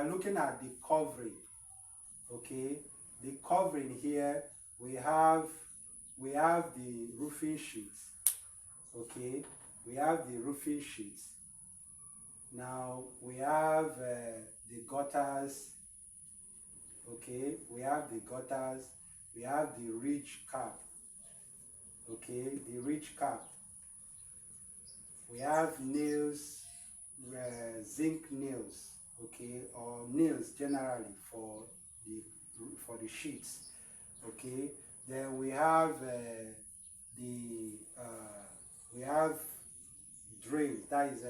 are looking at the covering. Okay, the covering here, we have the roofing sheets. Okay, we have the roofing sheets. Now we have the gutters. Okay, we have the gutters. We have the ridge cap. Okay, the ridge cap. We have nails, zinc nails. Okay, or nails generally for the sheets. Okay, then we have the we have drains. That is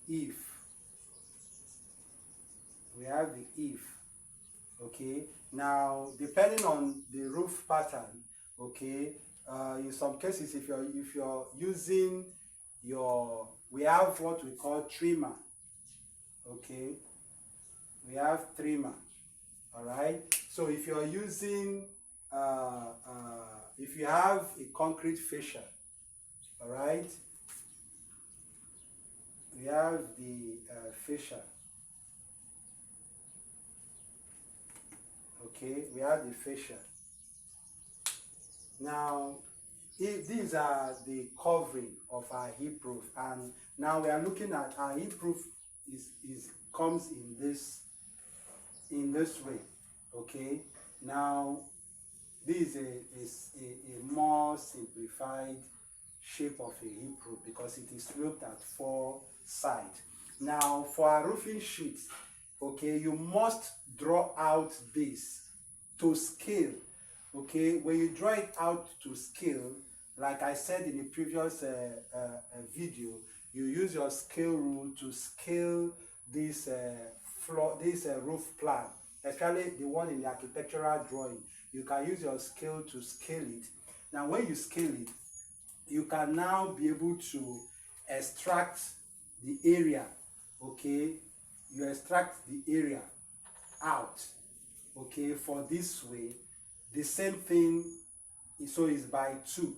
if we have the if. Okay, now depending on the roof pattern, okay, in some cases if you're using we have what we call trimmer. Okay, we have trimmer. All right, so if you're using if you have a concrete fascia, all right, we have the fascia. Okay, we have the fascia. Now, these are the covering of our hip roof, and now we are looking at our hip roof comes in this way. Okay, now this is a more simplified shape of a hip roof because it is sloped at 4 sides. Now for our roofing sheets, okay, you must draw out this to scale. Okay, when you draw it out to scale, like I said in the previous video, you use your scale rule to scale this roof plan, especially the one in the architectural drawing. You can use your scale to scale it. Now when you scale it, you can now be able to extract the area. Okay, you extract the area out. Okay, for this way, the same thing, so is by 2.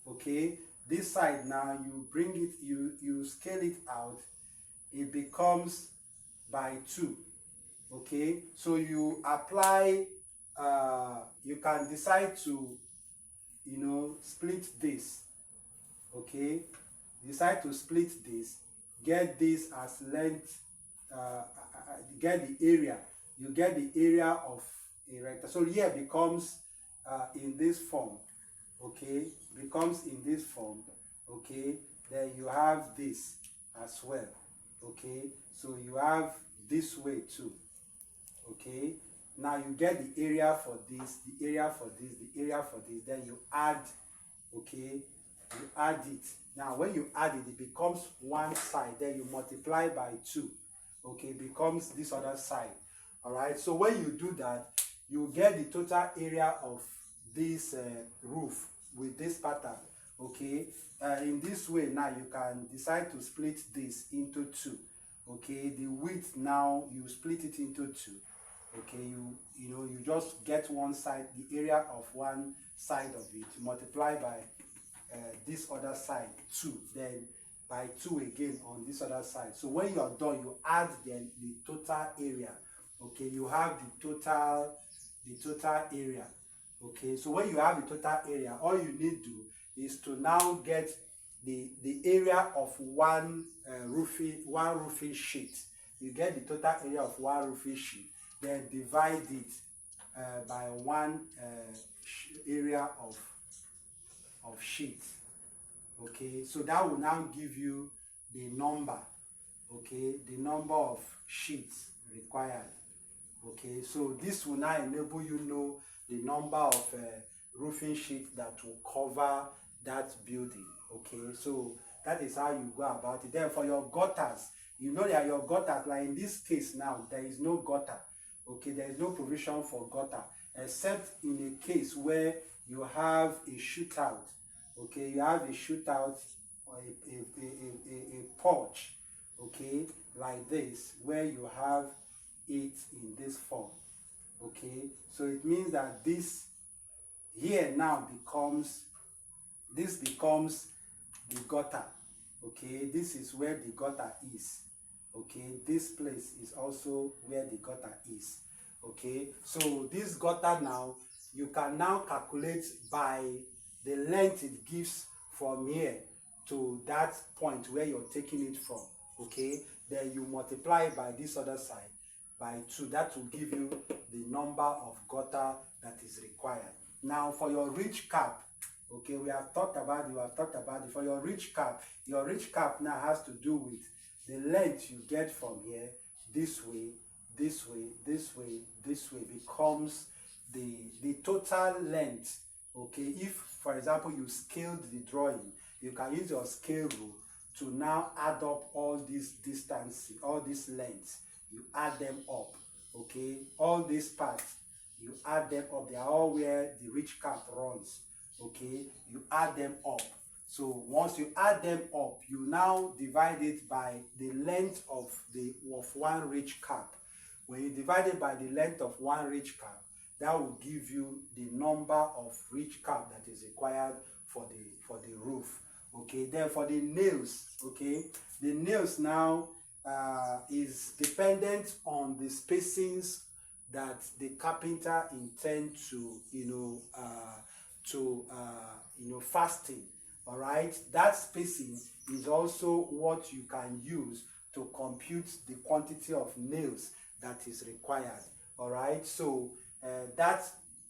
Okay, this side now you bring it, you scale it out, it becomes by 2. Okay, so you apply, you can decide to, split this. Okay, decide to split this, get this as length, get the area. You get the area of a rectangle. So here becomes in this form. Okay, becomes in this form. Okay, then you have this as well. Okay, so you have this way too. Okay, now you get the area for this, the area for this, the area for this, then you add. Okay, you add it. Now when you add it, it becomes one side, then you multiply by 2. Okay, becomes this other side. All right, so when you do that, you get the total area of this roof with this pattern. Okay, in this way now you can decide to split this into 2. Okay, the width now you split it into 2. Okay, you just get one side, the area of one side of it, multiply by this other side 2, then by 2 again on this other side. So when you are done, you add then the total area. Okay, you have the total area. Okay, so when you have the total area, all you need to do is to now get the area of one roofing sheet. You get the total area of one roofing sheet, then divide it by one area of sheet. Okay, so that will now give you the number. Okay, the number of sheets required. Okay, so this will now enable you know the number of roofing sheets that will cover that building. Okay, so that is how you go about it. Then for your gutters, you know that your gutters, like in this case now, there is no gutter. Okay, there is no provision for gutter, except in a case where you have a shootout. Okay, you have a shootout or a porch. Okay, like this, where you have it in this form. Okay, so it means that this here now becomes the gutter. Okay, this is where the gutter is. Okay, this place is also where the gutter is. Okay, so this gutter now, you can now calculate by the length it gives from here to that point where you're taking it from. Okay, then you multiply by this other side by 2. That will give you the number of gutter that is required. Now for your ridge cap, okay, we have talked about it. For your ridge cap now has to do with the length you get from here, this way, this way, this way, this way, becomes the total length. Okay, if for example you scaled the drawing, you can use your scale rule to now add up all these distances, all these lengths, you add them up. Okay, all these parts, you add them up. They are all where the ridge cap runs. Okay, you add them up. So once you add them up, you now divide it by the length of one ridge cap. When you divide it by the length of one ridge cap, that will give you the number of ridge cap that is required for the roof. Okay, then for the nails, okay, the nails now is dependent on the spacings that the carpenter intend to fasten. All right, that spacing is also what you can use to compute the quantity of nails that is required. All right, so that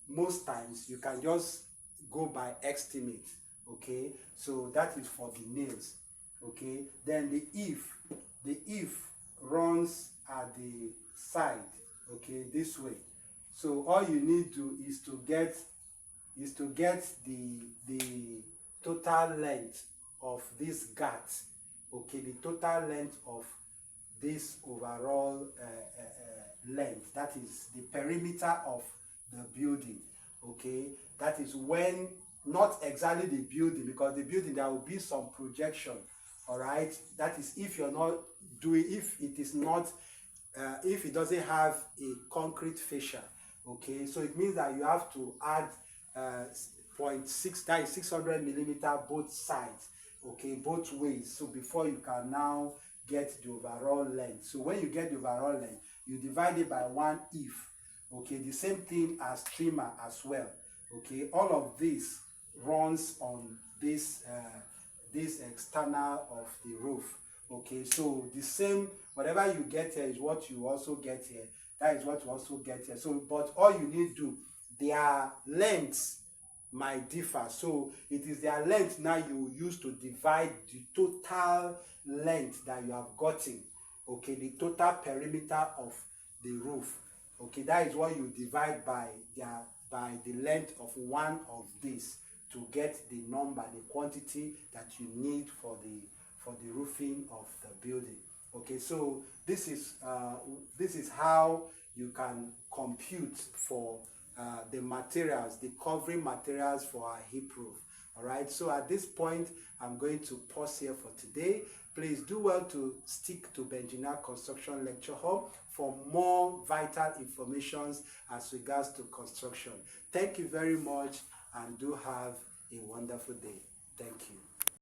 most times you can just go by estimate. Okay, so that is for the nails. Okay, then the eave runs at the side. Okay, this way. So all you need to is to get the total length of this gut. Okay, the total length of this overall length, that is the perimeter of the building. Okay, that is when, not exactly the building, because the building there will be some projection. All right, that is if you're not doing, if it is not if it doesn't have a concrete fascia. Okay, so it means that you have to add 0.6, that is 600 millimeter both sides. Okay, both ways. So before you can now get the overall length. So when you get the overall length, you divide it by 1 eave. Okay, the same thing as trimmer as well. Okay, all of this runs on this external of the roof. Okay, so the same, whatever you get here is what you also get here. That is what you also get here. So, but all you need to do, their lengths might differ. So it is their length now you use to divide the total length that you have gotten. Okay, the total perimeter of the roof. Okay, that is what you divide by the length of one of this to get the number, the quantity that you need for the roofing of the building. Okay, so this is how you can compute for the materials, the covering materials for our hip roof. All right, so at this point I'm going to pause here for today. Please do well to stick to Benjina Construction Lecture Hall for more vital information as regards to construction. Thank you very much and do have a wonderful day. Thank you.